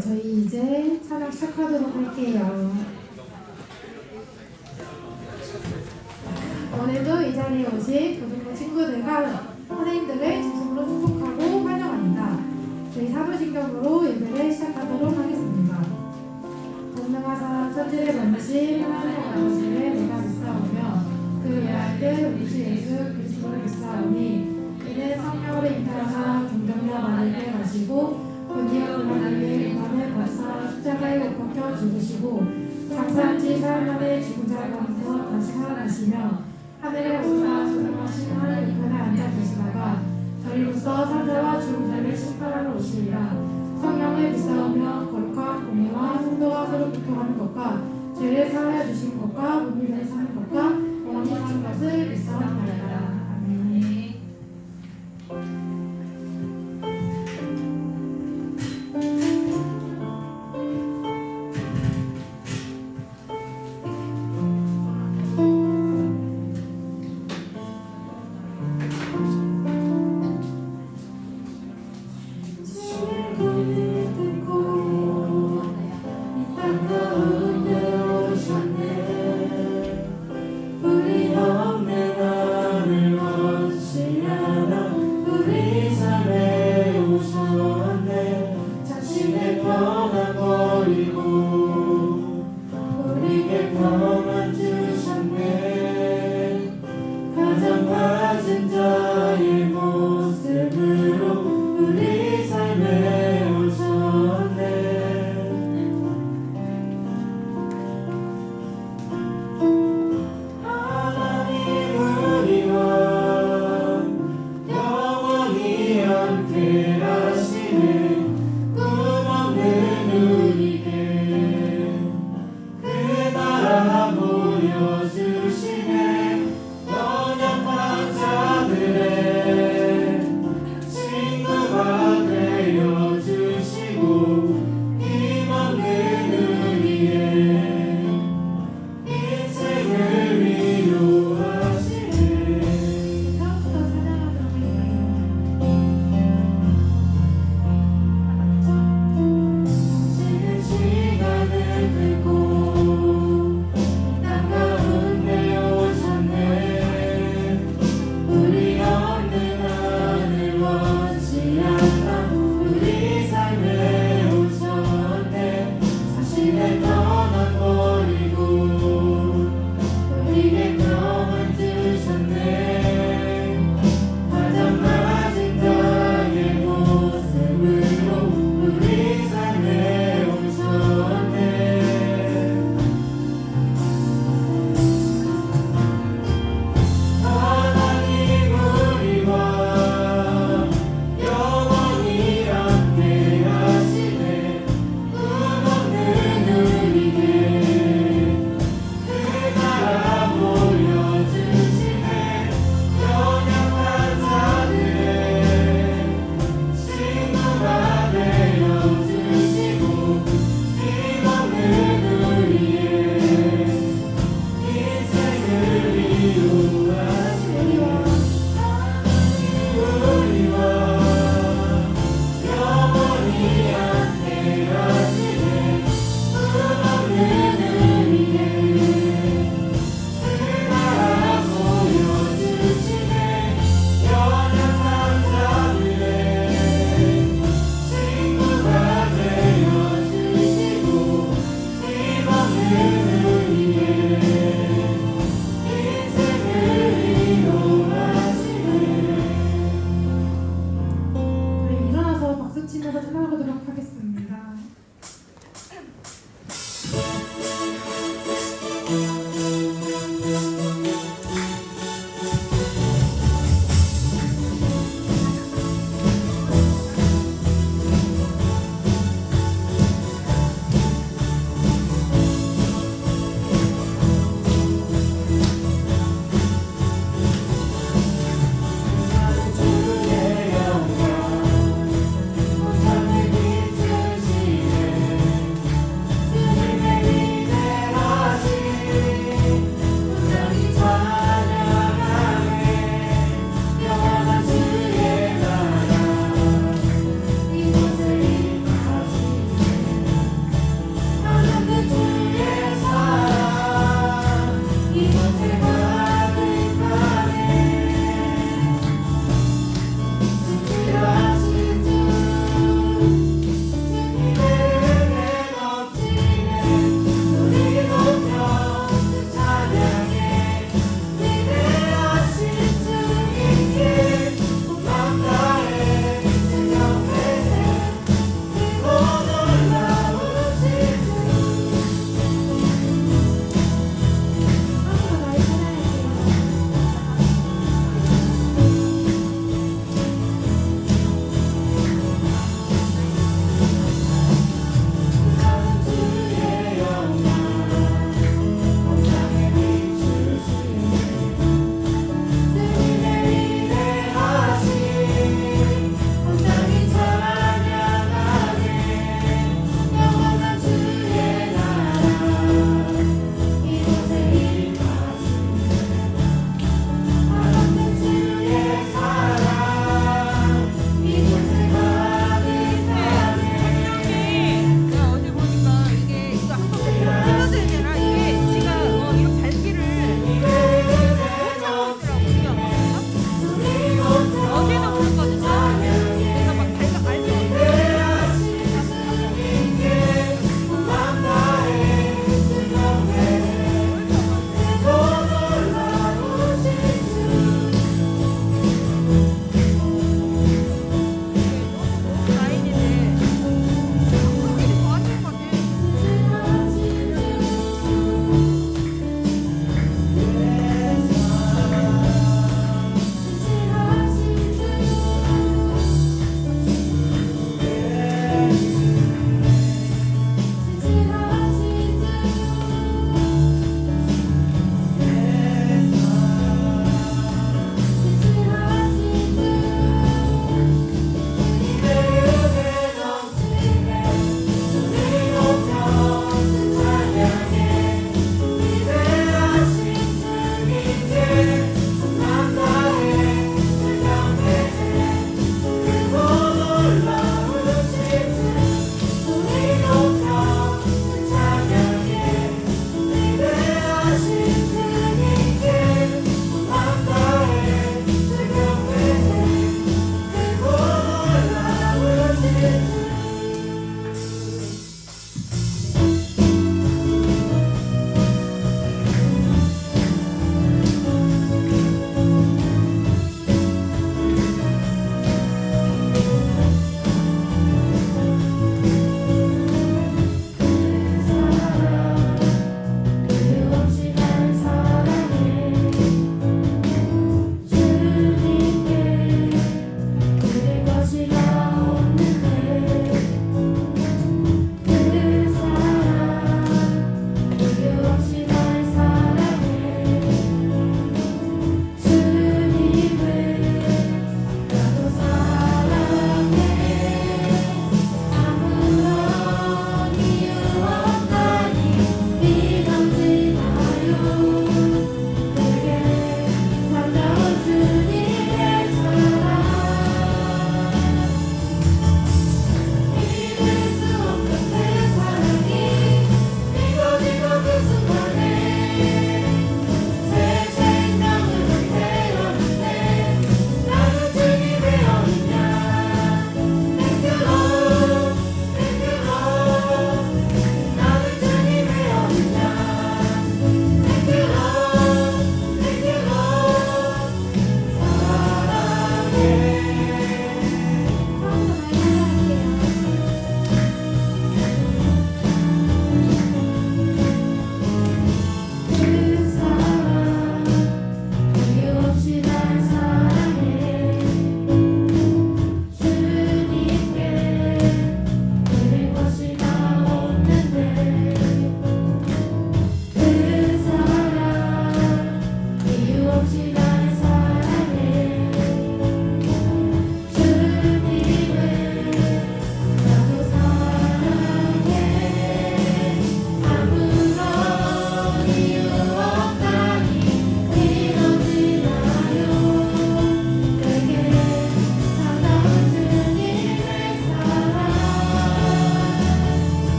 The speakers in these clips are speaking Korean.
저희 이제 찬양 시작하도록 할게요. 오늘도 이 자리에 오신 고등부 친구들과 선생님들을 진심으로 축복하고 환영합니다. 저희 사도신경으로 예배를 시작하도록 하겠습니다. 전능하사 천지를 만드신 하나님의 아버지를 내가 믿사오며 그 외아들 우리 주 예수 그리스도를 믿사오니 이는 성령으로 잉태하사 동정녀 마리아를 가시고 본디오 빌라도에게 임하는 박사 십자가에 못 박혀 죽으시고 장사한 지 사흘 만에 죽은 자 가운데서 다시 살아나시며 하늘에 오사 조명하신 하늘 우편에 앉아 계시다가 저희로서 산자와 죽은 자를 심판하러 오시리라. 성령을 믿사오며 거룩한 공의와 성도가 서로 교통하는 것과 죄를 사하여 주신 것과 문명을 사는 것과 영원히 사는 것을 믿사옵나이다. 아멘.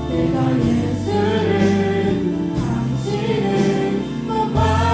내가 예수를 당신은 못 봐.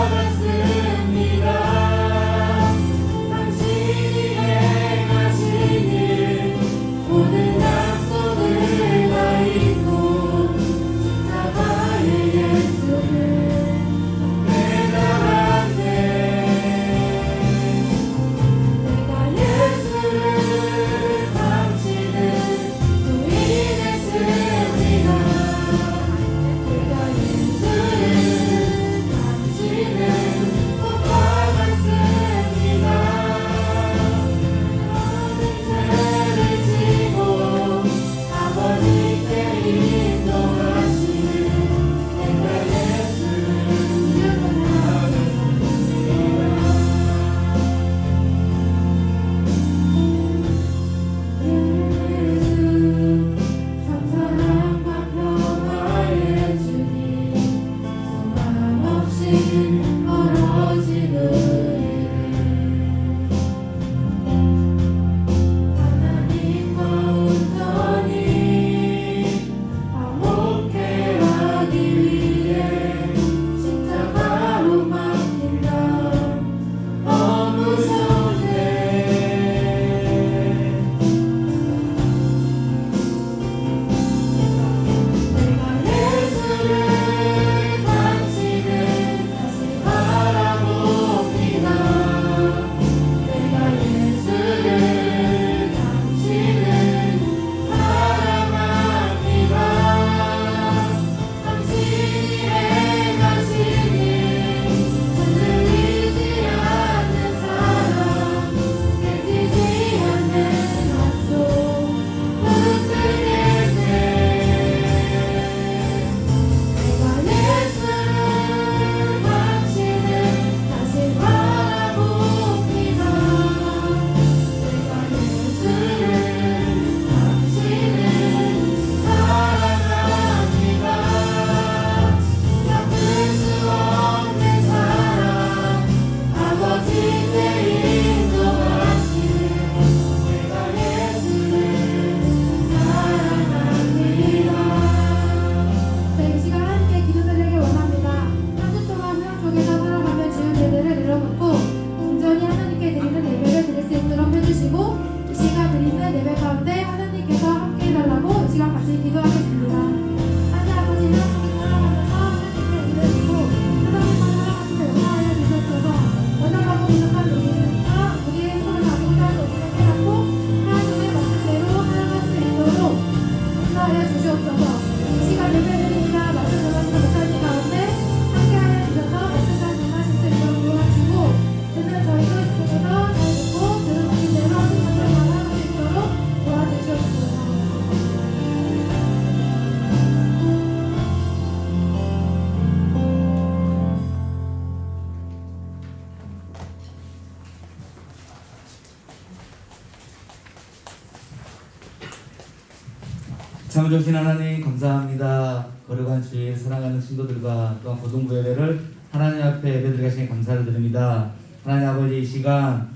세상을 주신 하나님 감사합니다. 거룩한 주일 사랑하는 친구들과 또한 고등부 예배를 하나님 앞에 예배드리게 하시니 감사를 드립니다. 하나님 아버지, 이 시간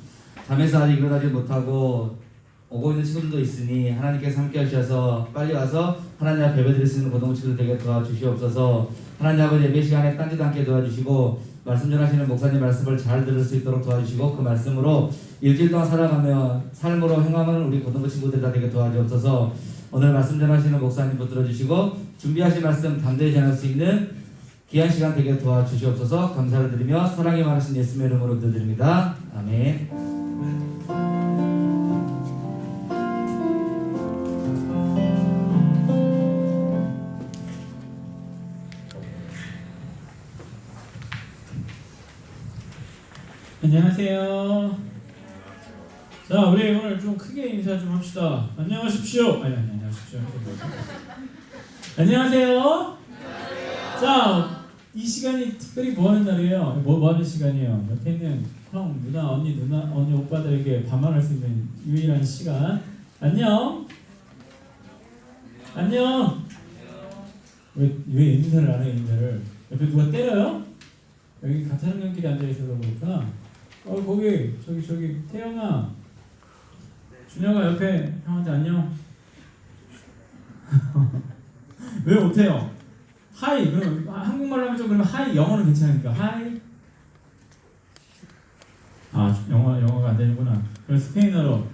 잠에서 아직 일어나지 못하고 오고 있는 친구들도 있으니 하나님께서 함께 하셔서 빨리 와서 하나님 앞에 예배드릴 수 있는 고등부 친구들 되게 도와주시옵소서. 하나님 아버지, 예배 시간에 딴짓도 않게 도와주시고 말씀 전하시는 목사님 말씀을 잘 들을 수 있도록 도와주시고 그 말씀으로 일주일 동안 살아가며 삶으로 행하는 우리 고등부 친구들 다 되게 도와주옵소서. 오늘 말씀 전하시는 목사님 붙들어 주시고 준비하신 말씀 담대히 전할 수 있는 귀한 시간 되게 도와주시옵소서. 감사를 드리며 사랑이 많으신 예수님의 이름으로 기도드립니다. 아멘. 안녕하세요. 자, 우리 오늘 좀 크게 인사 좀 합시다. 안녕하십시오. 안녕하십시오. 안녕하세요. 자, 이 시간이 특별히 뭐 하는 날이에요? 뭐 하는 시간이에요? 옆에 있는 형, 누나, 언니, 오빠들에게 반말할 수 있는 유일한 시간. 안녕. 안녕. 왜 인사를 안 해, 인사를? 옆에 누가 때려요? 여기 같은 학년끼리 앉아있어서 그렇구나. 거기 저기 태영아, 준혁아 옆에 형한테 안녕. 왜 못해요? 하이. 그럼 한국말로 하면 좀 그러면 하이. 영어는 괜찮으니까 하이. 영어가 안 되는구나. 그럼 스페인어로.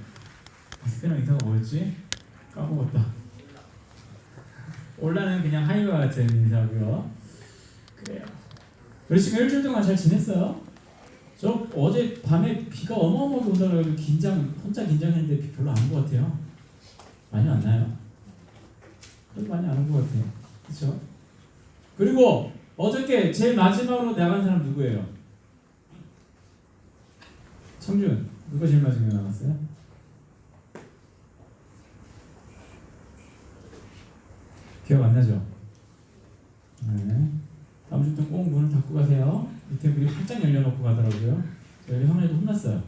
스페인어 인사가 뭐였지? 까먹었다. 올라는 그냥 하이와 같은 인사고요. 그래요. 우리 지금 일주일 동안 잘 지냈어요? 저 어제 밤에 비가 어마어마하게 온다고 해서 혼자 긴장했는데 비 별로 안 온 것 같아요. 많이 왔나요? 그래도 많이 안 온 것 같아요. 그렇죠? 그리고 어저께 제일 마지막으로 나간 사람 누구예요? 청준, 누가 제일 마지막에 나갔어요? 기억 안 나죠? 네. 다음 주부터 꼭 문을 닫고 가세요. 밑에 문이 활짝 열려놓고 가더라고요. 저희 형님도 혼났어요.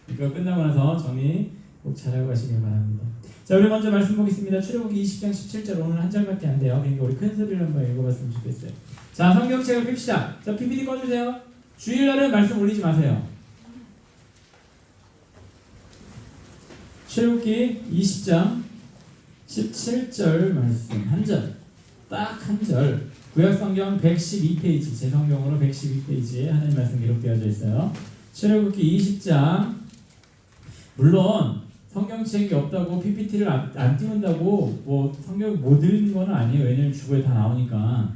이거 끝나고 나서 정리 꼭 잘하고 가시길 바랍니다. 자, 우리 먼저 말씀 보겠습니다. 출애굽기 20장 17절, 오늘 한 장밖에 안 돼요. 그러니까 우리 큰 소리를 한번 읽어봤으면 좋겠어요. 자, 성경책을 펴시다. 자, PPT 꺼주세요. 주일날은 말씀 올리지 마세요. 출애굽기 20장 17절 말씀 한 절, 딱 한 절. 구약성경 112페이지, 제 성경으로 112페이지에 하나님 말씀 기록되어져 있어요. 출애굽기 20장. 물론 성경책이 없다고 PPT를 안 띄운다고 뭐 성경 못 읽는 건 아니에요. 왜냐면 주보에 다 나오니까.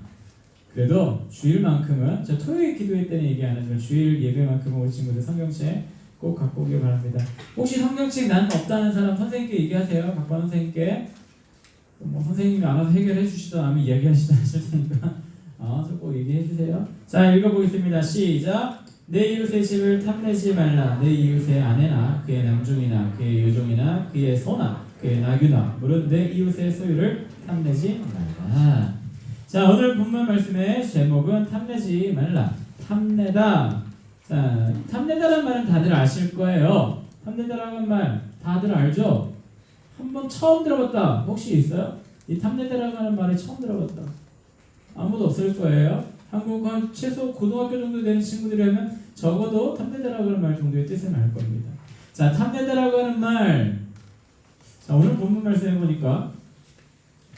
그래도 주일만큼은, 저 토요일 기도회 때는 얘기 안 하지만 주일 예배만큼은 우리 친구들 성경책 꼭 갖고 오길 바랍니다. 혹시 성경책 나는 없다는 사람 선생님께 얘기하세요. 박관 선생님께. 뭐 선생님이 알아서 해결해 주시다 하면 이야기하시다 하실 테니까 꼭 얘기해 주세요. 자, 읽어보겠습니다. 시작. 내 이웃의 집을 탐내지 말라. 내 이웃의 아내나 그의 남종이나 그의 여종이나 그의 소나 그의 나귀나 물은 내 이웃의 소유를 탐내지 말라. 자, 오늘 본문 말씀의 제목은 탐내지 말라. 탐내다. 자, 탐내다라는 말은 다들 아실 거예요. 탐내다라는 말 다들 알죠? 한번 처음 들어봤다 혹시 있어요? 이 탐내다라고 하는 말이 처음 들어봤다 아무도 없을 거예요. 한국 한 최소 고등학교 정도 되는 친구들이라면 적어도 탐내다라고 하는 말 정도의 뜻은 알 겁니다. 자, 탐내다라고 하는 말. 자, 오늘 본문 말씀해 보니까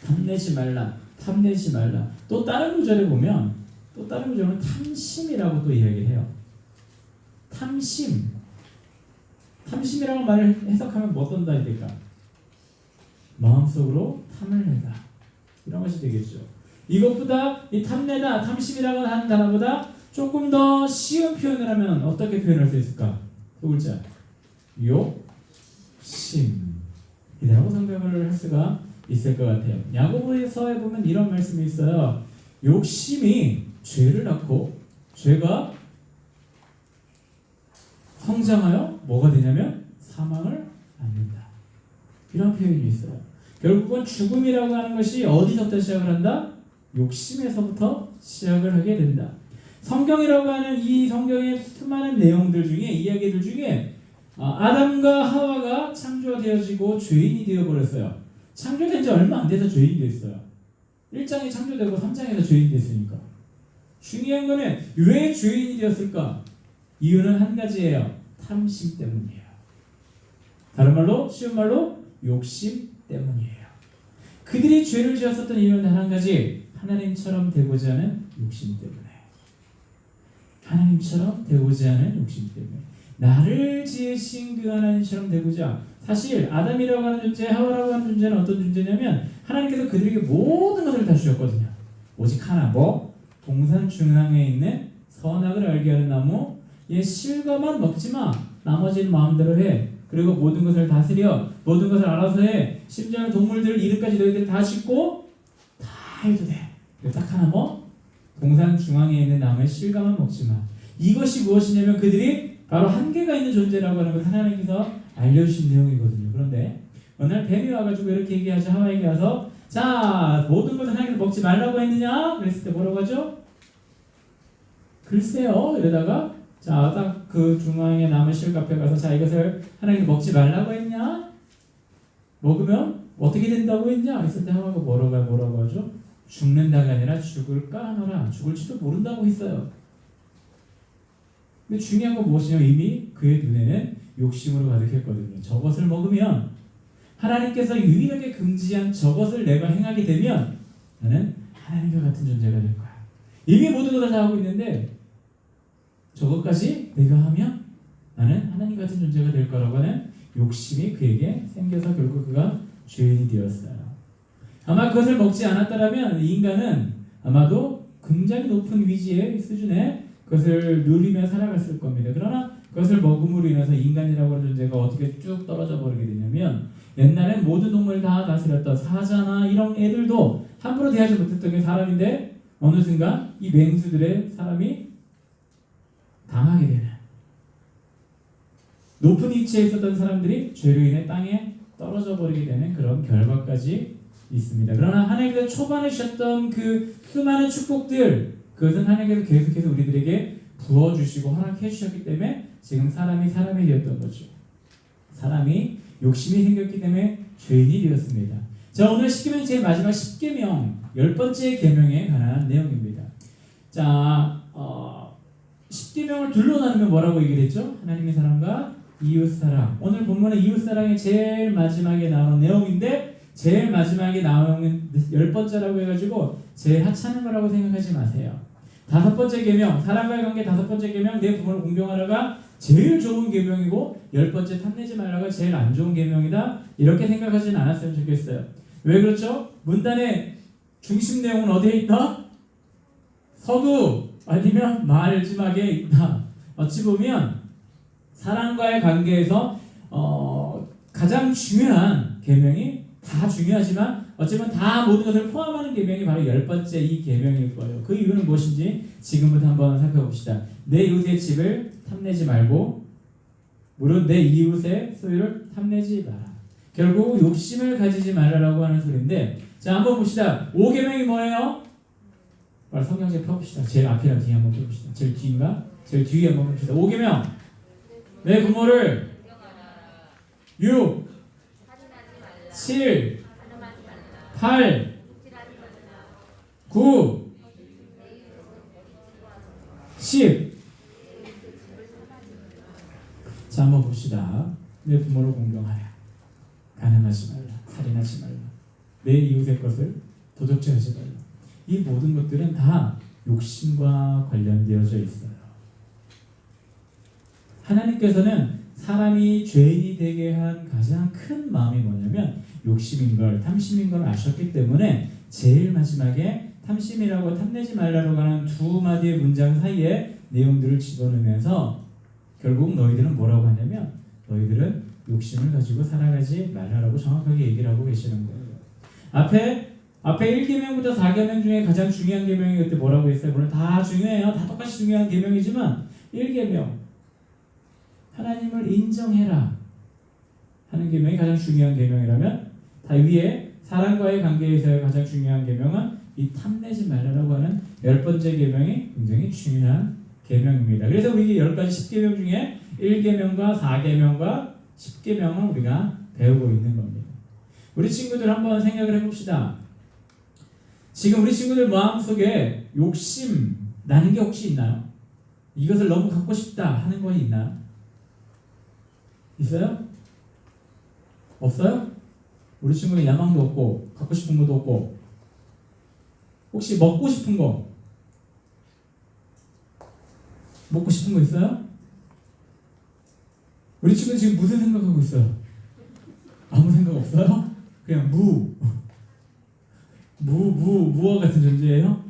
탐내지 말라, 탐내지 말라. 또 다른 구절에 보면 탐심이라고 또 이야기를 해요. 탐심이라고 말을 해석하면 뭐 어떤 단이 될까? 마음속으로 탐을 내다, 이런 것이 되겠죠. 이것보다 이 탐내다, 탐심이라고 하는 단어보다 조금 더 쉬운 표현을 하면 어떻게 표현할 수 있을까? 두 글자, 욕심이라고 생각을 할 수가 있을 것 같아요. 야고보서에 보면 이런 말씀이 있어요. 욕심이 죄를 낳고 죄가 성장하여 뭐가 되냐면 사망을 낳는다, 이런 표현이 있어요. 결국은 죽음이라고 하는 것이 어디서부터 시작을 한다? 욕심에서부터 시작을 하게 된다. 성경이라고 하는 이 성경의 수많은 내용들 중에, 이야기들 중에 아담과 하와가 창조되어지고 죄인이 되어버렸어요. 창조된 지 얼마 안 돼서 죄인이 됐어요. 1장이 창조되고 3장에서 죄인이 됐으니까. 중요한 거는 왜 죄인이 되었을까? 이유는 한 가지예요. 탐심 때문이에요. 다른 말로, 쉬운 말로 욕심 때문이에요. 그들이 죄를 지었었던 이유는 단 한 가지, 하나님처럼 되고자 하는 욕심 때문에. 하나님처럼 되고자 하는 욕심 때문에. 나를 지으신 그 하나님처럼 되고자. 사실 아담이라고 하는 존재, 하와라고 하는 존재는 어떤 존재냐면 하나님께서 그들에게 모든 것을 다 주셨거든요. 오직 하나, 뭐? 동산 중앙에 있는 선악을 알게 하는 나무, 얘 실과만 먹지 마. 나머지는 마음대로 해. 그리고 모든 것을 다스려. 모든 것을 알아서 해. 심지어 동물들 이름까지 너희들 다 싣고 다 해도 돼. 딱 하나 뭐? 동산 중앙에 있는 나무의 실과만 먹지 마. 이것이 무엇이냐면 그들이 바로 한계가 있는 존재라고 하는 걸 하나님께서 알려주신 내용이거든요. 그런데 어느 날 뱀이 와가지고 이렇게 얘기하죠. 하와에게 와서 자, 모든 것을 하나님께서 먹지 말라고 했느냐? 그랬을 때 뭐라고 하죠? 글쎄요. 이러다가 자, 딱 그 중앙에 남은 실과 앞에 가서 자, 이것을 하나님께서 먹지 말라고 했냐? 먹으면 어떻게 된다고 했냐? 했을 때 하와가 뭐라고 하죠? 죽는다가 아니라 죽을까 하노라. 죽을지도 모른다고 했어요. 근데 중요한 건 무엇이냐면 이미 그의 눈에는 욕심으로 가득했거든요. 저것을 먹으면 하나님께서 유일하게 금지한 저것을 내가 행하게 되면 나는 하나님과 같은 존재가 될 거야. 이미 모든 것을 다 하고 있는데 저것까지 내가 하면 나는 하나님 같은 존재가 될 거라고 하는 욕심이 그에게 생겨서 결국 그가 죄인이 되었어요. 아마 그것을 먹지 않았더라면 이 인간은 아마도 굉장히 높은 위지의 수준에 그것을 누리며 살아갔을 겁니다. 그러나 그것을 먹음으로 인해서 인간이라고 하는 존재가 어떻게 쭉 떨어져 버리게 되냐면 옛날엔 모든 동물을 다 다스렸던 사자나 이런 애들도 함부로 대하지 못했던 게 사람인데 어느 순간 이 맹수들의 사람이 당하게 되는 높은 위치에 있었던 사람들이 죄로 인해 땅에 떨어져 버리게 되는 그런 결과까지 있습니다. 그러나 하나님께서 초반에 주셨던 그 수많은 축복들 그것은 하나님께서 계속해서 우리들에게 부어주시고 허락해 주셨기 때문에 지금 사람이 되었던 거죠. 사람이 욕심이 생겼기 때문에 죄인이 되었습니다. 자, 오늘 십계명 제일 마지막 십계명 10번째 계명에 관한 내용입니다. 자, 십계명을 둘로 나누면 뭐라고 얘기를 했죠? 하나님의 사랑과 이웃사랑. 오늘 본문의 이웃사랑이 제일 마지막에 나오는 내용인데 제일 마지막에 나오는 10번째라고 해가지고 제일 하찮은 거라고 생각하지 마세요. 5번째 계명, 사람과의 관계 5번째 계명, 내 부모를 공경하라가 제일 좋은 계명이고 10번째 탐내지 말라가 제일 안 좋은 계명이다. 이렇게 생각하지는 않았으면 좋겠어요. 왜 그렇죠? 문단의 중심 내용은 어디에 있다? 서두 아니면 마지막에 있다. 어찌 보면 사람과의 관계에서 가장 중요한 계명이 다 중요하지만 어쩌면 다 모든 것을 포함하는 계명이 바로 10번째 이 계명일 거예요. 그 이유는 무엇인지 지금부터 한번 살펴봅시다. 내 이웃의 집을 탐내지 말고 무릇 내 이웃의 소유를 탐내지 마라. 결국 욕심을 가지지 말라라고 하는 소리인데 자 한번 봅시다. 5계명이 뭐예요? 빨리 성경책 펴봅시다. 제일 앞이랑 뒤에 한번 펴봅시다. 제일 뒤인가? 제일 뒤에 한번 봅시다. 5계명 내 부모를 6 7 8 9 10 자 한번 봅시다. 내 부모를 공경하라. 가늠하지 말라. 살인하지 말라. 내 이웃의 것을 도적질하지 말라. 이 모든 것들은 다 욕심과 관련되어져 있어요. 하나님께서는 사람이 죄인이 되게 한 가장 큰 마음이 뭐냐면 욕심인 걸, 탐심인 걸 아셨기 때문에 제일 마지막에 탐심이라고 탐내지 말라고 하는 두 마디의 문장 사이에 내용들을 집어넣으면서 결국 너희들은 뭐라고 하냐면 너희들은 욕심을 가지고 살아가지 말라라고 정확하게 얘기를 하고 계시는 거예요. 앞에 1계명부터 4계명 중에 가장 중요한 계명이 그때 뭐라고 했어요? 물론 다 중요해요. 다 똑같이 중요한 계명이지만 1계명 하나님을 인정해라 하는 계명이 가장 중요한 계명이라면 다 위에 사람과의 관계에서의 가장 중요한 계명은 이 탐내지 말라라고 하는 10번째 계명이 굉장히 중요한 계명입니다. 그래서 우리 10가지 10계명 중에 1계명과 4계명과 10계명을 우리가 배우고 있는 겁니다. 우리 친구들 한번 생각을 해봅시다. 지금 우리 친구들 마음속에 욕심 나는 게 혹시 있나요? 이것을 너무 갖고 싶다 하는 것이 있나요? 있어요? 없어요? 우리 친구는 야망도 없고 갖고 싶은 것도 없고 혹시 먹고 싶은 거 먹고 싶은 거 있어요? 우리 친구는 지금 무슨 생각하고 있어요? 아무 생각 없어요? 그냥 무와 같은 존재예요?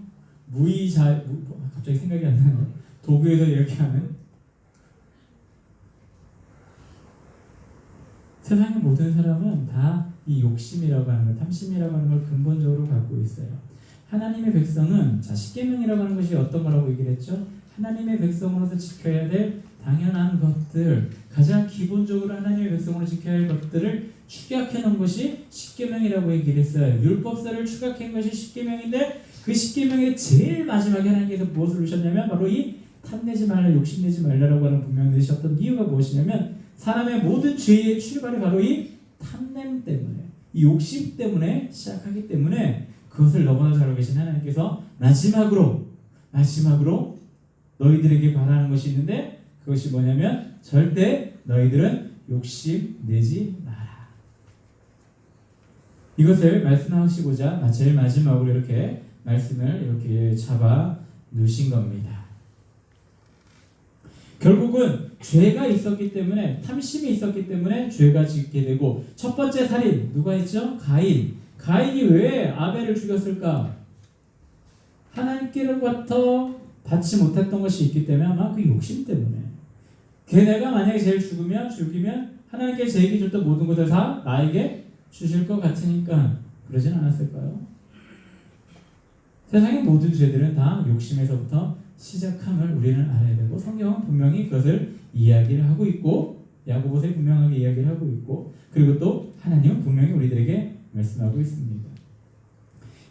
갑자기 생각이 안 나요. 도구에서 이렇게 하는 세상의 모든 사람은 다 이 욕심이라고 하는 것, 탐심이라고 하는 걸 근본적으로 갖고 있어요. 하나님의 백성은 자 10계명이라고 하는 것이 어떤 거라고 얘기를 했죠? 하나님의 백성으로서 지켜야 될 당연한 것들, 가장 기본적으로 하나님의 백성으로 지켜야 할 것들을 축약해 놓은 것이 10계명이라고 얘기를 했어요. 율법서를 축약한 것이 10계명인데 그 10계명의 제일 마지막에 하나님께서 무엇을 주셨냐면 바로 이 탐내지 말라, 욕심내지 말라라고 하는 분명히 내셨던 이유가 무엇이냐면 사람의 모든 죄의 출발이 바로 이 탐냄 때문에, 이 욕심 때문에 시작하기 때문에 그것을 너무나 잘 알고 계신 하나님께서 마지막으로 너희들에게 바라는 것이 있는데 그것이 뭐냐면 절대 너희들은 욕심 내지 마라. 이것을 말씀하시고자 제일 마지막으로 이렇게 말씀을 이렇게 잡아 놓으신 겁니다. 결국은 죄가 있었기 때문에 탐심이 있었기 때문에 죄가 짓게 되고 첫 번째 살인 누가 했죠? 가인이 왜 아벨을 죽였을까? 하나님께로부터 받지 못했던 것이 있기 때문에 아마 그 욕심 때문에 걔네가 만약에 제일 죽이면 하나님께 제게 줬던 모든 것을 다 나에게 주실 것 같으니까 그러진 않았을까요? 세상의 모든 죄들은 다 욕심에서부터 시작함을 우리는 알아야 되고 성경은 분명히 그것을 이야기를 하고 있고 야고보서에 분명하게 이야기를 하고 있고 그리고 또 하나님은 분명히 우리들에게 말씀하고 있습니다.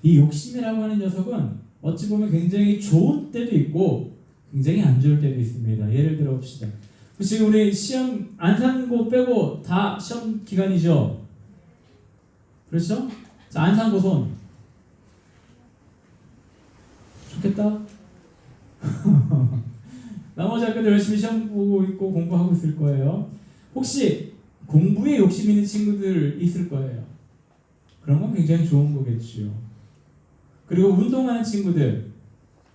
이 욕심이라고 하는 녀석은 어찌 보면 굉장히 좋은 때도 있고 굉장히 안 좋을 때도 있습니다. 예를 들어 봅시다. 지금 우리 시험 안 산 거 빼고 다 시험 기간이죠. 그렇죠? 자, 안 산 거 손. 좋겠다. 나머지 학교들 열심히 시험 보고 있고 공부하고 있을 거예요. 혹시 공부에 욕심 있는 친구들 있을 거예요. 그런 건 굉장히 좋은 거겠지요. 그리고 운동하는 친구들,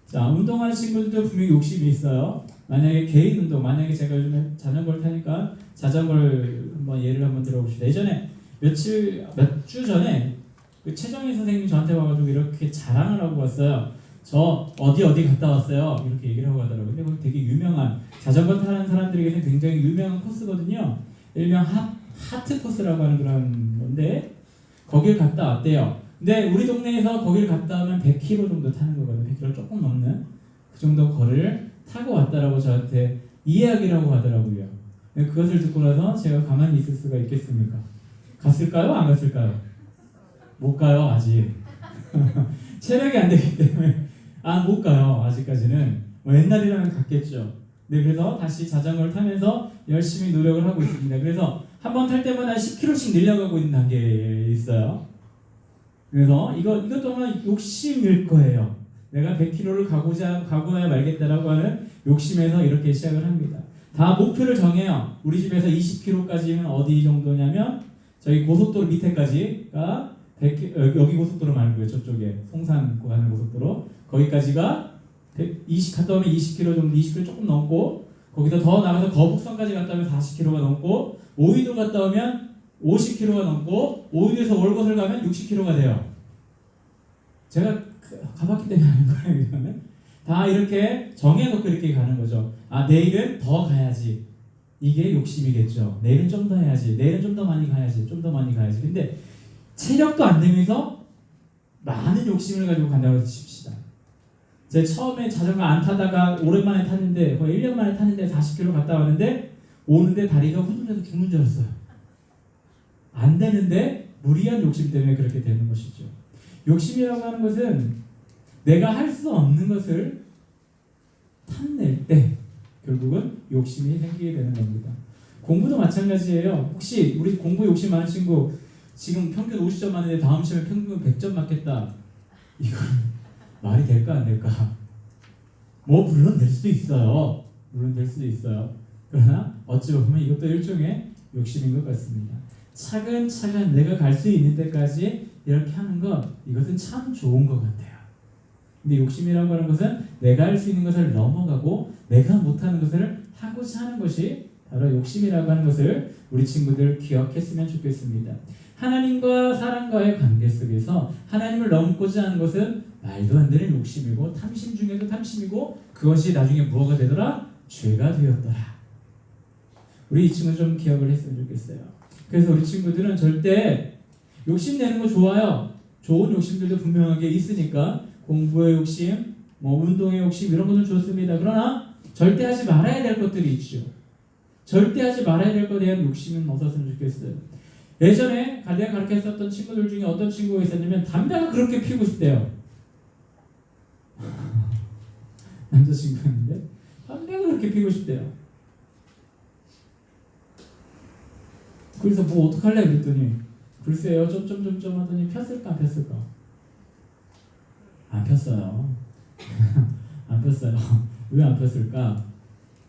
자 운동하는 친구들도 분명히 욕심이 있어요. 만약에 개인 운동, 만약에 제가 요즘에 자전거를 타니까 자전거를 예를 들어봅시다. 예전에 몇 주 전에 그 최정희 선생님이 저한테 와가지고 이렇게 자랑을 하고 왔어요. 저 어디 갔다 왔어요. 이렇게 얘기를 하고 가더라고요. 근데 거기 되게 유명한 자전거 타는 사람들에게는 굉장히 유명한 코스거든요. 일명 하트 코스라고 하는 그런 건데 거길 갔다 왔대요. 근데 우리 동네에서 거길 갔다 오면 100km 정도 타는 거거든요. 100km 조금 넘는 그 정도 거리를 타고 왔다라고 저한테 이야기를 하고 가더라고요. 그것을 듣고 나서 제가 가만히 있을 수가 있겠습니까? 갔을까요? 안 갔을까요? 못 가요 아직. 체력이 안 되기 때문에 못 가요 아직까지는. 옛날이라면 갔겠죠. 네, 그래서 다시 자전거를 타면서 열심히 노력을 하고 있습니다. 그래서 한 번 탈 때마다 10km씩 늘려가고 있는 단계에 있어요. 그래서 이것 또한 욕심일 거예요. 내가 100km를 가고야 말겠다라고 하는 욕심에서 이렇게 시작을 합니다. 다 목표를 정해요. 우리 집에서 20km까지는 어디 정도냐면 저희 고속도로 밑에까지가 여기 고속도로 말고요. 저쪽에 송산 가는 고속도로 거기까지가 갔다 오면 20km 정도, 20km 조금 넘고 거기서 더 나가서 거북선까지 갔다 오면 40km가 넘고 오이도 갔다 오면 50km가 넘고 오이도에서 월곶을 가면 60km가 돼요. 제가 가봤기 때문에 아는 거예요. 이거는 다 이렇게 정해놓고 이렇게 가는 거죠. 내일은 더 가야지. 이게 욕심이겠죠. 내일은 좀 더 해야지. 내일은 좀 더 많이 가야지. 좀 더 많이 가야지. 근데 체력도 안 되면서 많은 욕심을 가지고 간다고 칩시다. 제가 처음에 자전거 안 타다가 오랜만에 탔는데 거의 1년 만에 탔는데 40km 갔다 왔는데 오는데 다리가 후들려서 죽는 줄 알았어요. 안 되는데 무리한 욕심 때문에 그렇게 되는 것이죠. 욕심이라고 하는 것은 내가 할 수 없는 것을 탐낼 때 결국은 욕심이 생기게 되는 겁니다. 공부도 마찬가지예요. 혹시 우리 공부 욕심 많은 친구 지금 평균 50점 맞는데 다음 시험에 평균 100점 맞겠다. 이건 말이 될까 안 될까? 뭐 물론 될 수도 있어요. 물론 될 수도 있어요. 그러나 어찌 보면 이것도 일종의 욕심인 것 같습니다. 차근차근 내가 갈 수 있는 데까지 이렇게 하는 것, 이것은 참 좋은 것 같아요. 근데 욕심이라고 하는 것은 내가 할 수 있는 것을 넘어가고 내가 못하는 것을 하고자 하는 것이 바로 욕심이라고 하는 것을 우리 친구들 기억했으면 좋겠습니다. 하나님과 사람과의 관계 속에서 하나님을 넘고자 하는 것은 말도 안 되는 욕심이고 탐심 중에도 탐심이고 그것이 나중에 무엇가 되더라? 죄가 되었더라. 우리 이 친구 좀 기억을 했으면 좋겠어요. 그래서 우리 친구들은 절대 욕심내는 거 좋아요. 좋은 욕심들도 분명하게 있으니까 공부의 욕심, 뭐 운동의 욕심 이런 것도 좋습니다. 그러나 절대 하지 말아야 될 것들이 있죠. 절대 하지 말아야 될 것에 대한 욕심은 없었으면 좋겠어요. 예전에 내가 가르쳤었던 친구들 중에 어떤 친구가 있었냐면 담배가 그렇게 피우고 싶대요. 남자친구였는데 담배가 그렇게 피우고 싶대요. 그래서 뭐 어떡할래 그랬더니 글쎄요 점점점점 하더니 폈을까 안 폈을까? 안 폈어요. 안 폈어요. 왜 안 폈을까?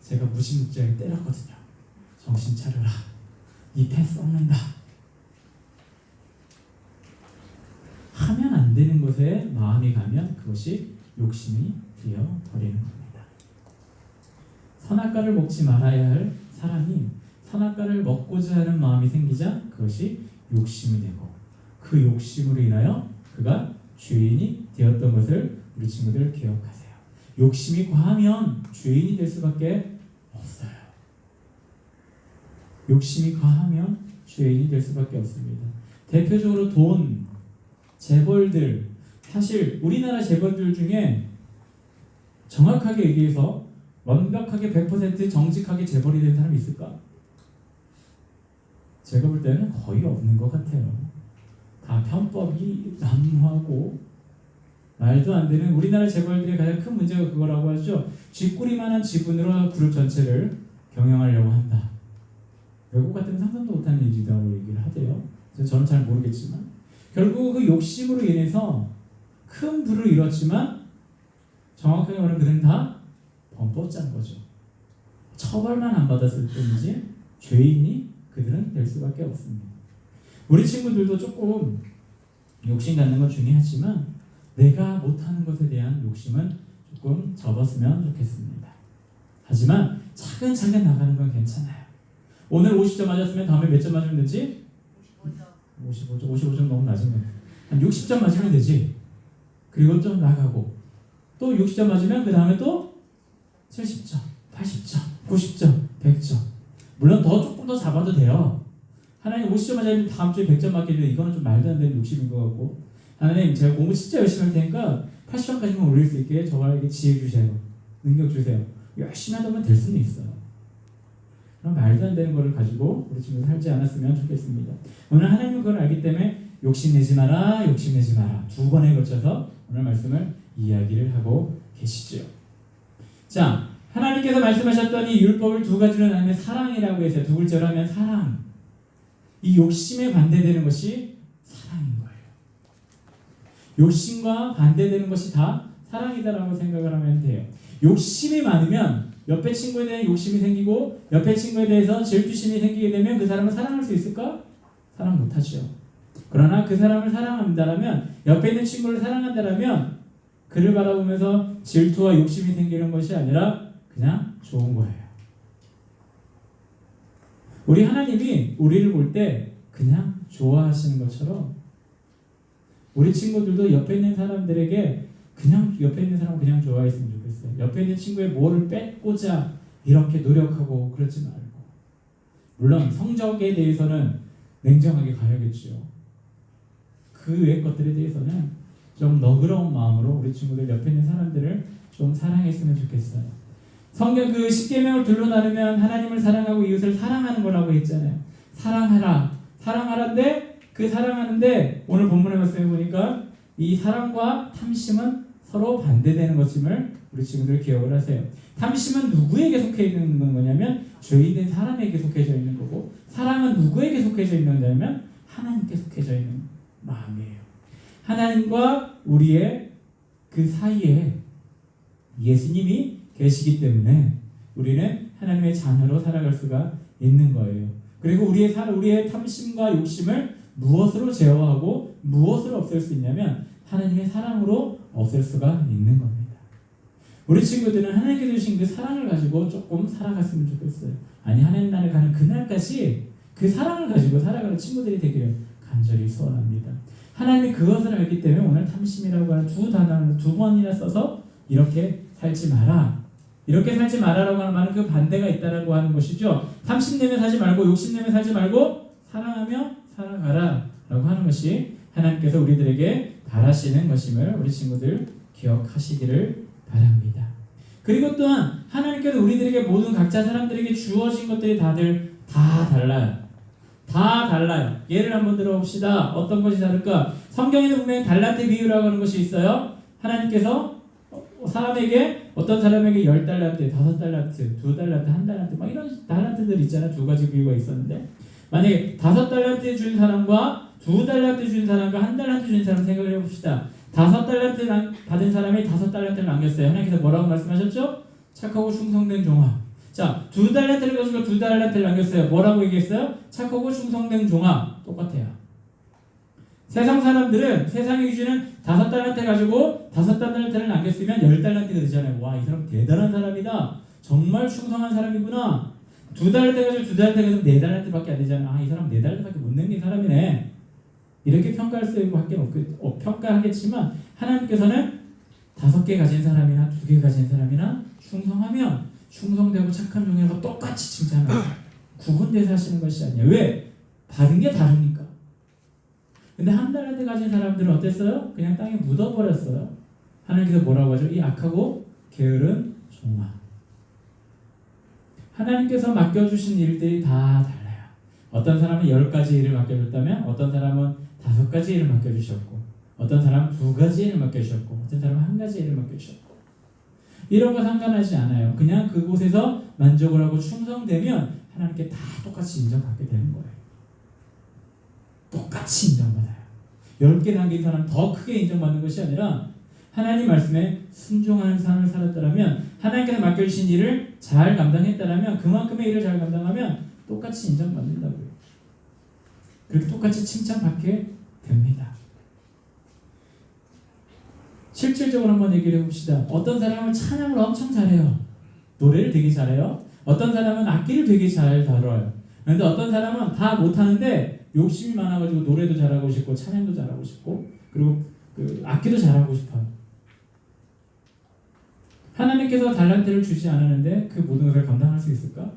제가 무시무시하게 때렸거든요. 정신 차려라. 이 펜 썩는다. 하면 안 되는 것에 마음이 가면 그것이 욕심이 되어 버리는 겁니다. 선악과를 먹지 말아야 할 사람이 선악과를 먹고자 하는 마음이 생기자 그것이 욕심이 되고 그 욕심으로 인하여 그가 죄인이 되었던 것을 우리 친구들 기억하세요. 욕심이 과하면 죄인이 될 수밖에 없어요. 욕심이 과하면 죄인이 될 수밖에 없습니다. 대표적으로 돈, 재벌들, 사실 우리나라 재벌들 중에 정확하게 얘기해서 완벽하게 100% 정직하게 재벌이 된 사람이 있을까? 제가 볼 때는 거의 없는 것 같아요. 다 편법이 난무하고 말도 안 되는 우리나라 재벌들의 가장 큰 문제가 그거라고 하죠. 쥐꼬리만한 지분으로 그룹 전체를 경영하려고 한다. 외국 같은 상상도 못하는 일이라고 얘기를 하대요. 저는 잘 모르겠지만 결국 그 욕심으로 인해서 큰 부를 이뤘지만 정확하게 말하면 그들은 다 범법 짠 거죠. 처벌만 안 받았을 뿐이지 죄인이 그들은 될 수밖에 없습니다. 우리 친구들도 조금 욕심 갖는 건 중요하지만 내가 못하는 것에 대한 욕심은 조금 접었으면 좋겠습니다. 하지만 차근차근 나가는 건 괜찮아요. 오늘 50점 맞았으면 다음에 몇 점 맞으면 되지? 55점 너무 낮은 것 같아요. 한 60점 맞으면 되지. 그리고 좀 나가고 또 60점 맞으면 그 다음에 또 70점, 80점, 90점, 100점. 물론 조금 더 잡아도 돼요. 하나님 50점 맞으면 다음 주에 100점 맞게 돼요. 이거는 좀 말도 안 되는 욕심인 것 같고 하나님 제가 공부 진짜 열심히 할 테니까 80점까지만 올릴 수 있게 저에게 지혜 주세요. 능력 주세요. 열심히 하다 보면 될 수는 있어요. 그럼 말도 안 되는 거를 가지고 우리 친구들 살지 않았으면 좋겠습니다. 오늘 하나님은 그걸 알기 때문에 욕심내지 마라, 욕심내지 마라. 2번에 걸쳐서 오늘 말씀을 이야기를 하고 계시죠. 자, 하나님께서 말씀하셨던 이 율법을 2가지로 나누면 사랑이라고 해서 2글자로 하면 사랑. 이 욕심에 반대되는 것이 사랑인 거예요. 욕심과 반대되는 것이 다 사랑이다라고 생각을 하면 돼요. 욕심이 많으면 옆에 친구에 대한 욕심이 생기고 옆에 친구에 대해서 질투심이 생기게 되면 그 사람을 사랑할 수 있을까? 사랑 못하죠. 그러나 그 사람을 사랑한다면 옆에 있는 친구를 사랑한다면 그를 바라보면서 질투와 욕심이 생기는 것이 아니라 그냥 좋은 거예요. 우리 하나님이 우리를 볼 때 그냥 좋아하시는 것처럼 우리 친구들도 옆에 있는 사람들에게 그냥 옆에 있는 사람 그냥 좋아했으면 좋겠어요. 옆에 있는 친구의 뭐를 뺏고자 이렇게 노력하고 그러지 말고 물론 성적에 대해서는 냉정하게 가야겠죠. 그 외의 것들에 대해서는 좀 너그러운 마음으로 우리 친구들 옆에 있는 사람들을 좀 사랑했으면 좋겠어요. 성경 그 10계명을 둘로 나누면 하나님을 사랑하고 이웃을 사랑하는 거라고 했잖아요. 사랑하라. 사랑하라인데 그 사랑하는데 오늘 본문의 말씀에 보니까 이 사랑과 탐심은 서로 반대되는 것임을 우리 친구들 기억을 하세요. 탐심은 누구에게 속해 있는 거냐면 죄인된 사람에게 속해져 있는 거고 사랑은 누구에게 속해져 있는 거냐면 하나님께 속해져 있는 마음이에요. 하나님과 우리의 그 사이에 예수님이 계시기 때문에 우리는 하나님의 자녀로 살아갈 수가 있는 거예요. 그리고 우리의 탐심과 욕심을 무엇으로 제어하고 무엇으로 없앨 수 있냐면 하나님의 사랑으로 없앨 수가 있는 겁니다. 우리 친구들은 하나님께 주신 그 사랑을 가지고 조금 살아갔으면 좋겠어요. 아니, 하나님 나라에 가는 그날까지 그 사랑을 가지고 살아가는 친구들이 되기를 간절히 소원합니다. 하나님이 그것을 알기 때문에 오늘 탐심이라고 하는 두 단어를 두 번이나 써서 이렇게 살지 마라. 이렇게 살지 마라라고 하는 말은 그 반대가 있다라고 하는 것이죠. 탐심내며 살지 말고 욕심내며 살지 말고 사랑하며 살아가라 라고 하는 것이 하나님께서 우리들에게 바라시는 것임을 우리 친구들 기억하시기를 바랍니다. 그리고 또한 하나님께서 우리들에게 모든 각자 사람들에게 주어진 것들이 다들 다 달라요. 다 달라요. 예를 한번 들어봅시다. 어떤 것이 다를까? 성경에는 분명히 달란트 비유라고 하는 것이 있어요. 하나님께서 사람에게 어떤 사람에게 10달란트, 5달란트, 2달란트, 1달란트 막 이런 달란트들 있잖아. 두 가지 비유가 있었는데 만약에 5달란트 준 사람과 2달란트 준 사람과 1달란트 준 사람 생각을 해봅시다. 5달란트 받은 사람이 5달란트를 남겼어요. 하나님께서 뭐라고 말씀하셨죠? 착하고 충성된 종아. 자, 2달란트를 가지고 2달란트를 남겼어요. 뭐라고 얘기했어요? 착하고 충성된 종아. 똑같아요. 세상 사람들은 세상의 기준은 5달란트 가지고 5달란트를 남겼으면 10달란트가 되잖아요. 와, 이 사람 대단한 사람이다. 정말 충성한 사람이구나. 2달란트 가지고 2달란트 가지고 4달란트밖에 안 되잖아요. 아, 이 사람 4달란트밖에 못 남긴 사람이네. 이렇게 평가할 수밖에 없고 평가하겠지만 하나님께서는 5개 가진 사람이나 2개 가진 사람이나 충성하면 충성되고 착한 종이라고 똑같이 칭찬하고 구분돼서 하시는 것이 아니에요. 왜? 받은 게 다르니까. 근데 1달란트 가진 사람들은 어땠어요? 그냥 땅에 묻어버렸어요. 하나님께서 뭐라고 하죠? 이 악하고 게으른 종아. 하나님께서 맡겨주신 일들이 다 달라요. 어떤 사람은 10가지 일을 맡겨줬다면 어떤 사람은 5가지 일을 맡겨주셨고 어떤 사람은 2가지 일을 맡겨주셨고 어떤 사람은 1가지 일을 맡겨주셨고 이런 거 상관하지 않아요. 그냥 그곳에서 만족을 하고 충성되면 하나님께 다 똑같이 인정받게 되는 거예요. 똑같이 인정받아요. 10개 남긴 사람 더 크게 인정받는 것이 아니라 하나님 말씀에 순종하는 삶을 살았다면 하나님께서 맡겨주신 일을 잘 감당했다면 그만큼의 일을 잘 감당하면 똑같이 인정받는다고요. 그렇게 똑같이 칭찬받게 됩니다. 실질적으로 한번 얘기를 해봅시다. 어떤 사람은 찬양을 엄청 잘해요. 노래를 되게 잘해요. 어떤 사람은 악기를 되게 잘 다뤄요. 그런데 어떤 사람은 다 못하는데 욕심이 많아가지고 노래도 잘하고 싶고 찬양도 잘하고 싶고 그리고 그 악기도 잘하고 싶어요. 하나님께서 달란트를 주지 않았는데 그 모든 것을 감당할 수 있을까?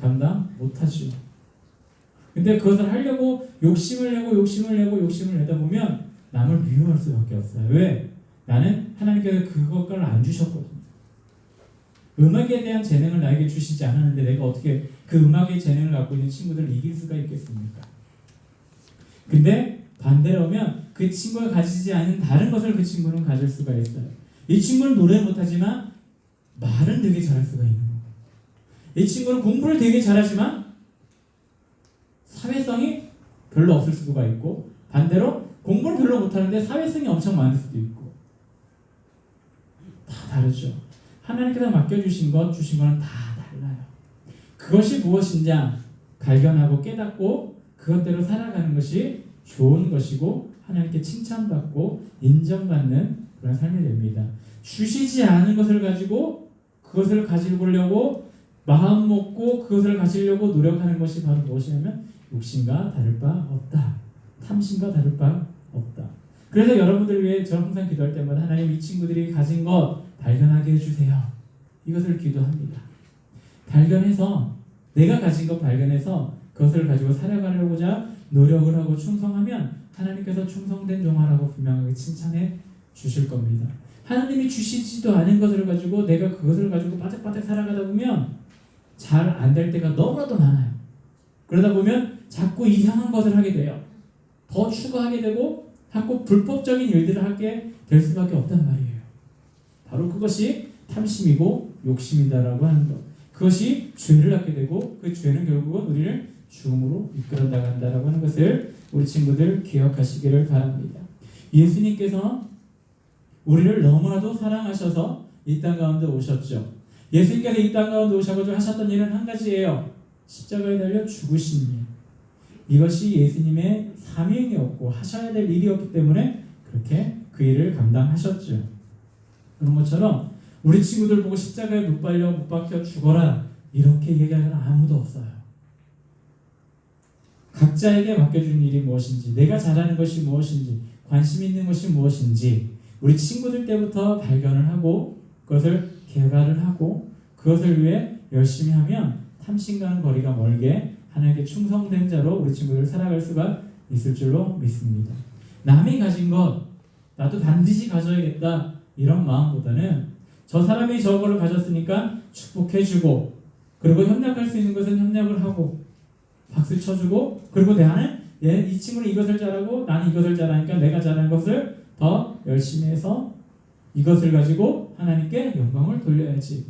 감당 못하죠. 근데 그것을 하려고 욕심을 내다 보면 남을 미워할 수밖에 없어요. 왜? 나는 하나님께서 그것을 안 주셨거든요. 음악에 대한 재능을 나에게 주시지 않았는데 내가 어떻게 그 음악의 재능을 갖고 있는 친구들을 이길 수가 있겠습니까? 근데 반대로 하면 그 친구가 가지지 않은 다른 것을 그 친구는 가질 수가 있어요. 이 친구는 노래 못하지만 말은 되게 잘할 수가 있는 거예요. 이 친구는 공부를 되게 잘하지만 사회성이 별로 없을 수가 있고 반대로 공부를 별로 못하는데 사회성이 엄청 많을 수도 있고 다 다르죠. 하나님께서 맡겨주신 것, 주신 거는 다 달라요. 그것이 무엇인지 발견하고 깨닫고 그것대로 살아가는 것이 좋은 것이고 하나님께 칭찬받고 인정받는 그런 삶이 됩니다. 주시지 않은 것을 가지고 그것을 가지려고 마음 먹고 그것을 가지려고 노력하는 것이 바로 무엇이냐면 욕심과 다를 바 없다. 탐심과 다를 바 없다. 그래서 여러분들 위해 저 항상 기도할 때마다 하나님 이 친구들이 가진 것 발견하게 해주세요. 이것을 기도합니다. 발견해서 내가 가진 것 발견해서 그것을 가지고 살아가려고자 노력을 하고 충성하면 하나님께서 충성된 종아라고 분명하게 칭찬해 주실 겁니다. 하나님이 주시지도 않은 것을 가지고 내가 그것을 가지고 바득바득 살아가다 보면 잘 안 될 때가 너무나도 많아요. 그러다 보면 자꾸 이상한 것을 하게 돼요. 더 추구하게 되고 자꾸 불법적인 일들을 하게 될 수밖에 없단 말이에요. 바로 그것이 탐심이고 욕심이다라고 하는 것. 그것이 죄를 낳게 되고 그 죄는 결국은 우리를 죽음으로 이끌어 나간다라고 하는 것을 우리 친구들 기억하시기를 바랍니다. 예수님께서 우리를 너무나도 사랑하셔서 이 땅 가운데 오셨죠. 예수님께서 이 땅 가운데 오셔가지고 하셨던 일은 한 가지예요. 십자가에 달려 죽으신 일. 이것이 예수님의 사명이었고 하셔야 될 일이었기 때문에 그렇게 그 일을 감당하셨죠. 그런 것처럼 우리 친구들 보고 십자가에 못 박혀 죽어라 이렇게 얘기하는 아무도 없어요. 각자에게 맡겨준 일이 무엇인지, 내가 잘하는 것이 무엇인지, 관심 있는 것이 무엇인지 우리 친구들 때부터 발견을 하고 그것을 개발을 하고 그것을 위해 열심히 하면 탐심과는 거리가 멀게 하나님께 충성된 자로 우리 친구들 살아갈 수가 있을 줄로 믿습니다. 남이 가진 것 나도 반드시 가져야겠다 이런 마음보다는 저 사람이 저거를 가졌으니까 축복해주고 그리고 협력할 수 있는 것은 협력을 하고 박수 쳐주고 그리고 나는 이 친구는 이것을 잘하고 나는 이것을 잘하니까 내가 잘하는 것을 더 열심히 해서 이것을 가지고 하나님께 영광을 돌려야지.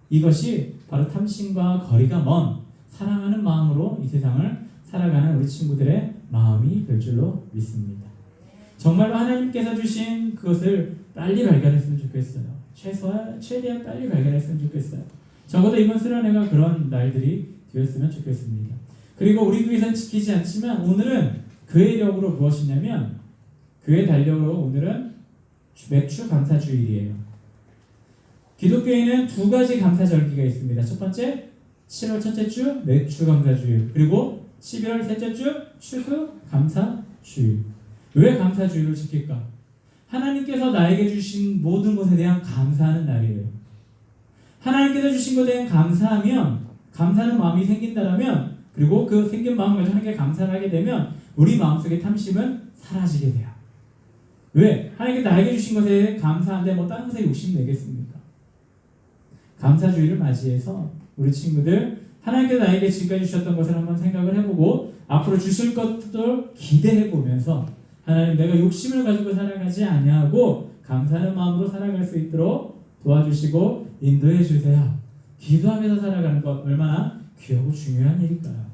이것이 바로 탐심과 거리가 먼 사랑하는 마음으로 이 세상을 살아가는 우리 친구들의 마음이 될 줄로 믿습니다. 정말로 하나님께서 주신 그것을 빨리 발견했으면 좋겠어요. 최대한 빨리 발견했으면 좋겠어요. 적어도 이번 수련회가 그런 날들이 되었으면 좋겠습니다. 그리고 우리 교회에서는 지키지 않지만 오늘은 그의 력으로 무엇이냐면 그의 달력으로 오늘은 맥주 감사주일이에요. 기독교에는 두 가지 감사절기가 있습니다. 첫 번째 7월 첫째 주 맥주 감사주일, 그리고 11월 셋째 주 추수 감사주일. 왜 감사주일을 지킬까? 하나님께서 나에게 주신 모든 것에 대한 감사하는 날이에요. 하나님께서 주신 것에 대한 감사하면 감사하는 마음이 생긴다라면 그리고 그 생긴 마음을 가지고 하나님께 감사를 하게 되면 우리 마음속의 탐심은 사라지게 돼요. 왜? 하나님께 나에게 주신 것에 감사한데 뭐 다른 것에 욕심내겠습니까? 감사주의를 맞이해서 우리 친구들 하나님께서 나에게 지금까지 주셨던 것을 한번 생각을 해보고 앞으로 주실 것도 기대해보면서 하나님 내가 욕심을 가지고 살아가지 아니하고 감사하는 마음으로 살아갈 수 있도록 도와주시고 인도해 주세요. 기도하면서 살아가는 것 얼마나 귀하고 중요한 일일까요?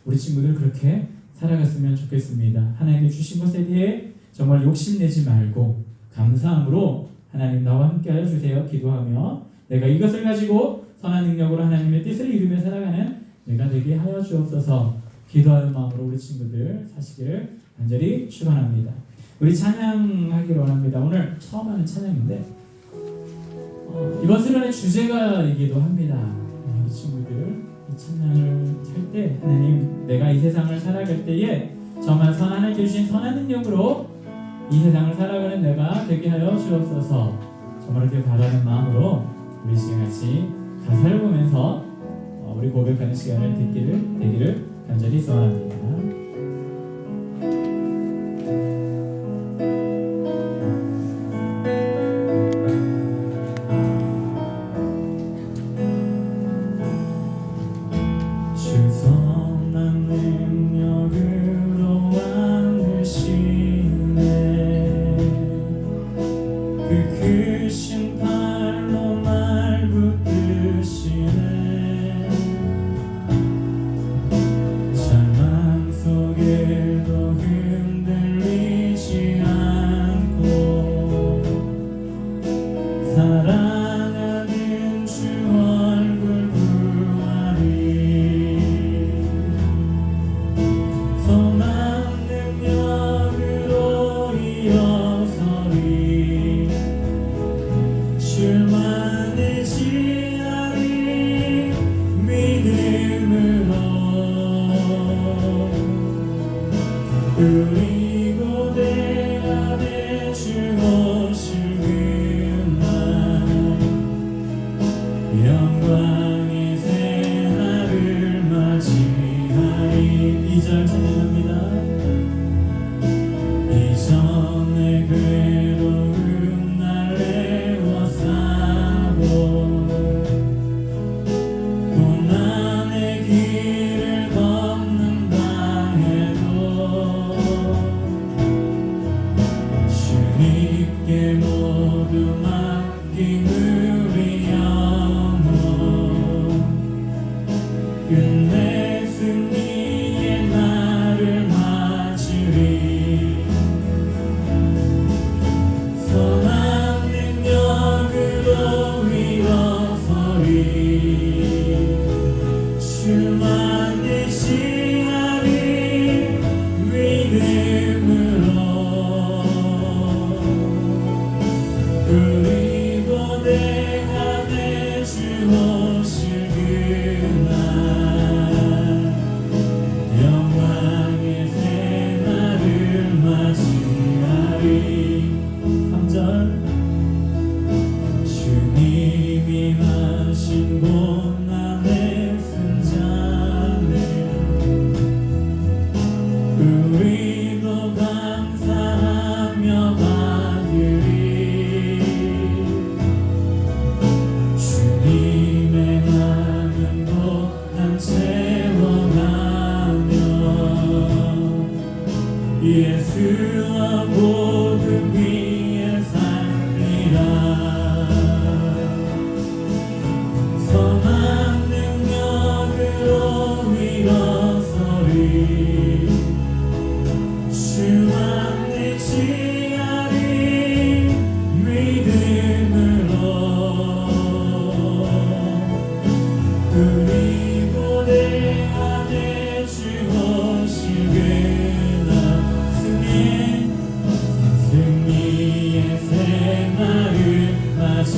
우리 친구들 그렇게 살아갔으면 좋겠습니다. 하나님께 주신 것에 대해 정말 욕심내지 말고 감사함으로 하나님 나와 함께하여 주세요. 기도하며 내가 이것을 가지고 선한 능력으로 하나님의 뜻을 이루며 살아가는 내가 되게 하여 주옵소서. 기도하는 마음으로 우리 친구들 사시기를 간절히 축원합니다. 우리 찬양하기를 원합니다. 오늘 처음 하는 찬양인데 이번 수련의 주제가이기도 합니다. 우리 친구들 이 찬양을 할 때 하나님 내가 이 세상을 살아갈 때에 정말 하나님께 주신 선한 능력으로 이 세상을 살아가는 내가 되게 하여 주옵소서. 정말 그렇게 바라는 마음으로 우리 지금 같이 가사를 보면서 우리 고백하는 시간을 되기를 간절히 소원합니다. 그리고 내가 내주고 싶은 날 영광의 새날을 맞이하리. 2절 찬양합니다. 이전의 괴로움 날 애워싸고 고난의 길을 걷는다 해도 주님하신 고난의 승자는 우리도 감사하며 받으리. 주님의 나눔도 난 채워가며 예수와 복음 위에 살리라. 선한 능력으로 일어서리. 주만 의지하리. 믿음으로 그리고 내 안에 주 오시구나. 승리의 새날을 맞이.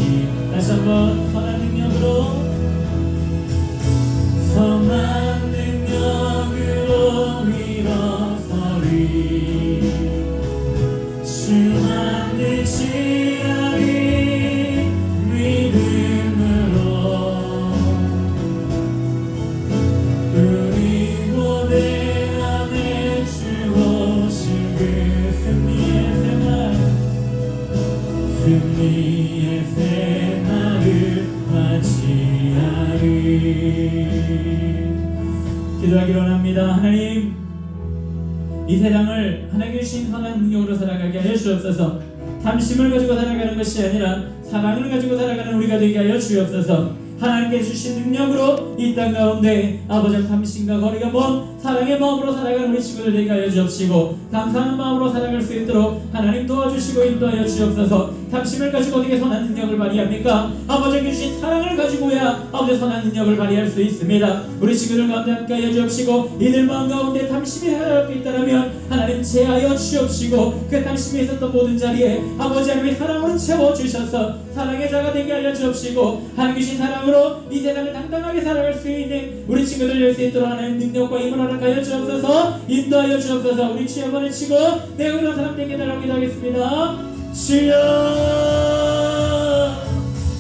다시 한번 선한 능력으로 일어서리. 주만 의지하리. 믿음으로 그리고 내 안에 주 오신 그 승리의 새날을 맞이하리. 기도하기로 합니다. 하나님, 이 세상을 하나님께 주신 선한 능력으로 살아가게 하여 주옵소서. 탐심을 가지고 살아가는 것이 아니라 사랑을 가지고 살아가는 우리가 되게 하여 주옵소서. 하나님께 주신 능력으로 이 땅 가운데 아버지 탐심과 거리가 먼 사랑의 마음으로 살아가는 우리 친구들 되게 하여 주옵시고, 감사하는 마음으로 살아갈 수 있도록 하나님 도와주시고 인도하여 주옵소서. 탐심을 가지고 어떻게 선한 능력을 발휘합니까? 아버지께 주신 사랑을 가지고야 아버지 선한 능력을 발휘할 수 있습니다. 우리 친구들 가운데 함께 하여 주옵시고, 이들 마음 가운데 탐심이 하나님께 있다면 하나님 제하여 주옵시고, 그 탐심이 있었던 모든 자리에 아버지 하나님의 사랑으로 채워주셔서 사랑의 자가 되게 하여 주옵시고, 하나님 주신 사랑으로 이 세상을 당당하게 살아갈 수 있는 우리 친구들 될 수 있도록 하나님 능력과 힘을 허락하여 주옵소서. 인도하여 주옵소서. 우리 주여 한번 치고 내 의로 사람 되게 달라고 기도하겠습니다. 주여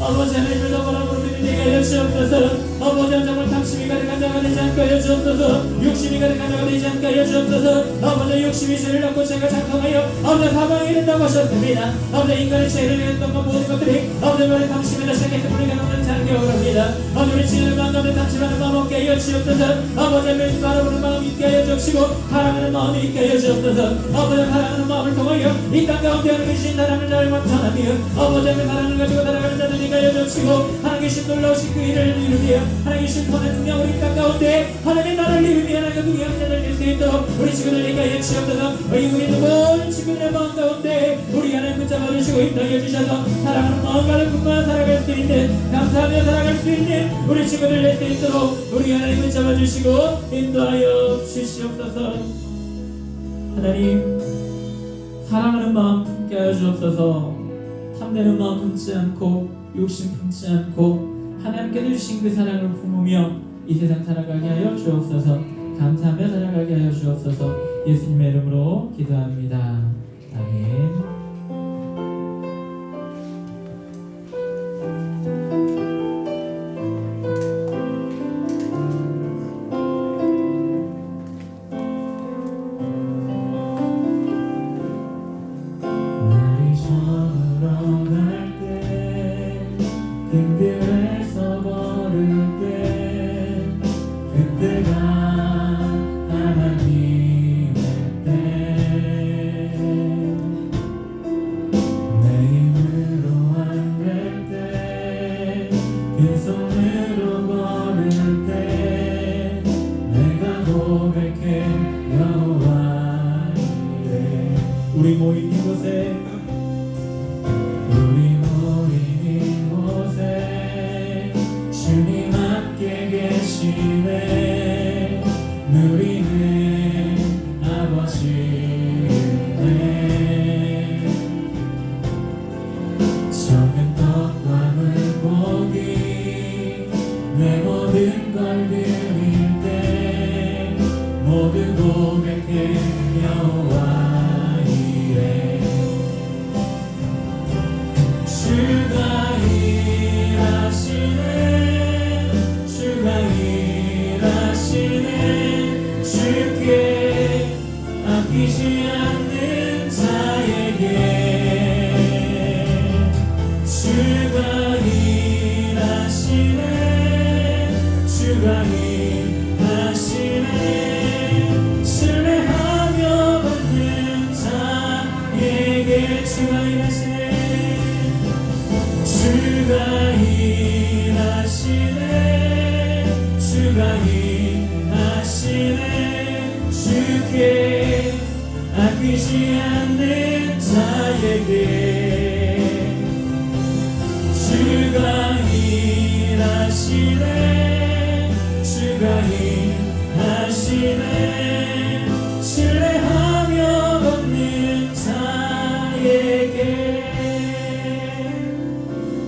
아버지 하나님을 더 바라보는 믿음 되게 하여 주옵소서. 아버지 정말 탐심이 가득한 자가 되지 않게 하여 주옵소서. 욕심이 가득한 자가 되지 않게 하여 주옵소서. 아버지 욕심이 죄를 낳고 죄가 작동하여 아버지 사망이 된다고 하셨습니다. 아버지 인간의 죄를 위했던 것 모든 것들이 아버지 머리 탐심에다 시작해서 우리가 넘는 자는 경우랍니다. 아버지 우리 친구들 마음에 탐심하는 마음 없게 하여 주옵소서. 아버지 하나님 바라보는 마음 있게 하여 주옵시고, 사랑하는 마음이 있게 하여 주옵소서. 아버지 사랑하는 마음을 통하여 이 땅 가운데 하나님 주신 사랑을 잘 완전하며 아버지 하나님 사랑을 가지고 살아가는 자들 되게 하여 주옵시고, 하나님 주신 놀라우신 그 일을 이루며 하나님 주신 선한 능력으로 이 땅 가운데 하나님의 나라를 이루며 하나님의 누구의 자들 될 수 있도록 우리 친구들 되게 하여 주옵소서. 우리 모든 친구들의 마음 가운데 우리 하나님 붙잡아 주시고 인도하여 주셔서 사랑하는 마음 가득 품어 살아갈 수 있는, 감사하며 살아갈 수 있는 우리 친구들 될 수 있도록 우리 하나님 붙잡아 주시고 인도하여 주시옵소서. 하나님 사랑하는 마음 품게 하여 주옵소서. 탐내는 마음 품지 않고 욕심 품지 않고 하나님께서 주신 그 사랑을 품으며 이 세상 살아가게 하여 주옵소서. 감사하며 살아가게 하여 주옵소서. 예수님의 이름으로 기도합니다. 아멘. 힘들어서 걸을 때 그때가 하나님의 때, 내 힘으로 안 될 때, 빈손으로 걸을 때 내가 고백해 여호와 이래. 우리 모인 이곳에 주님 함께 계시네. 누리는 아버지네. 적은 떡과 물고기 내 모든 걸 드릴 때 모두 고백해 여호와 이래. 주가 일하시 주가 일하시네 주가 일하시네 신뢰하며 받는 자에게 주가 일하시네 주가 일하시네 주가 일하시네 주께 아끼지 않는 자에게 주가 일하시네 주가 일하시네 신뢰하며 걷는 자에게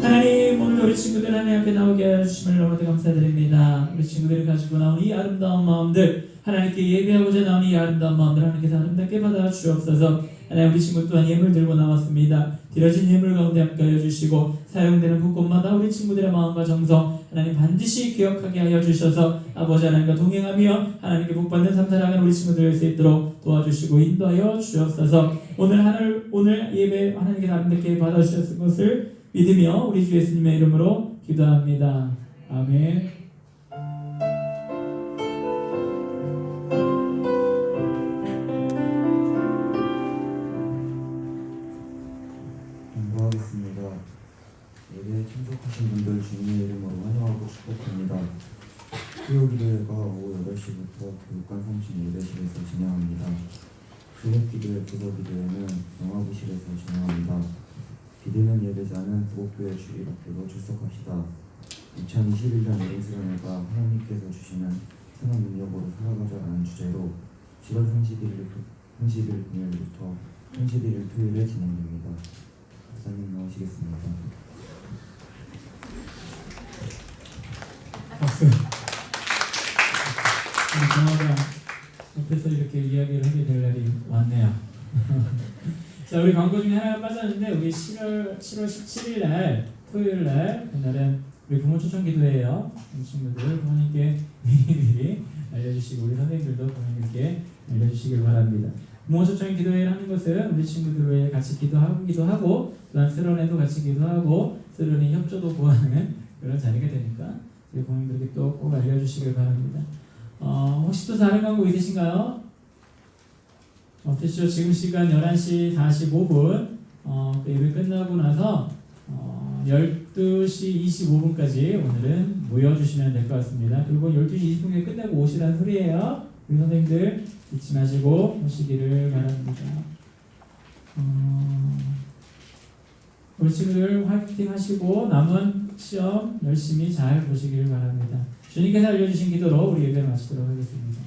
하나님 오늘 우리 친구들 하나님 앞에 나오게 해주심을 너무나 감사드립니다. 우리 친구들이 가지고 나온 이 아름다운 마음들 하나님께 예배하고자 나온 이 아름다운 마음들 하나님께서 아름답게 받아 주옵소서. 하나님 우리 친구 또한 예물 들고 나왔습니다. 드려진 예물 가운데 함께하여 주시고 사용되는 곳곳마다 우리 친구들의 마음과 정성 하나님 반드시 기억하게 하여 주셔서 아버지 하나님과 동행하며 하나님께 복받는 삶 살아가는 우리 친구들 될 수 있도록 도와주시고 인도하여 주옵소서. 오늘 예배 하나님께서 아름답게 받아 주셨을 것을 믿으며 우리 주 예수님의 이름으로 기도합니다. 아멘. 공부하겠습니다. 예배에 참석하신 분들 주님의 이름으로 환영하고 축복합니다. 수요기도회가 오후 8시부터 교육관 3층 예배실에서 진행합니다. 주목기도회, 부서기도회는 영화부실에서 진행합니다. 비대면 예배자는 부곡교회 주일학교로 출석합시다. 2021년 예루살렘가 하나님께서 주시는 선한 능력으로 살아가자라는 주제로 7월 30일 금요일부터 31일 토요일에 진행됩니다. 목사님 나오시겠습니다. 박수. 우리 정화가 옆에서 이렇게 이야기를 하게 될 날이 왔네요. 자, 우리 광고 중에 하나가 빠졌는데 우리 7월 17일 날 토요일 날 그날은 우리 부모 초청 기도회예요. 우리 친구들 부모님께 미리 알려주시고 우리 선생님들도 부모님께 알려주시길 바랍니다. 부모 초청 기도회를 하는 것은 우리 친구들과 같이 기도하고 또한 스런에도 같이 기도하고 스런이 협조도 구하는 그런 자리가 되니까 우리 부모님들께 또 꼭 알려주시길 바랍니다. 혹시 또 다른 광고 있으신가요? 없으시죠? 지금 시간 11시 45분 예배 끝나고 나서 12시 25분까지 오늘은 모여주시면 될 것 같습니다. 그리고 12시 20분에 끝내고 오시라는 소리예요. 우리 선생님들 잊지 마시고 오시기를 바랍니다. 우리 친구들 화이팅 하시고 남은 시험 열심히 잘 보시기를 바랍니다. 주님께서 알려주신 기도로 우리 예배를 마치도록 하겠습니다.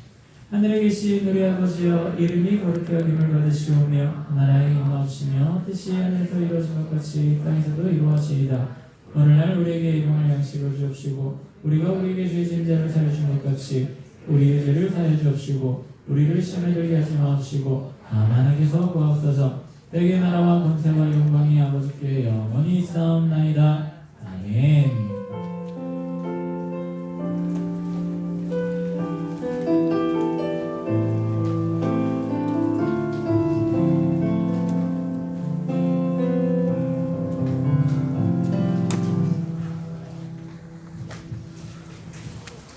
하늘에 계신 우리 아버지여 이름이 거룩히 여김을 받으시오며 나라의 임하옵시며 뜻이 하늘에서 이루어진 것 같이 땅에서도 이루어지이다. 오늘날 우리에게 일용할 양식을 주옵시고 우리가 우리에게 죄 지은 자를 사하여 준 것 같이 우리의 죄를 사하여 주옵시고 우리를 시험에 들게 하지 마옵시고 다만 악에서 구하옵소서. 내게 나라와 권세와 영광이 아버지께 영원히 있사옵나이다. 아멘.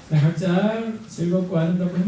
각자 즐겁고 아름답고 행복한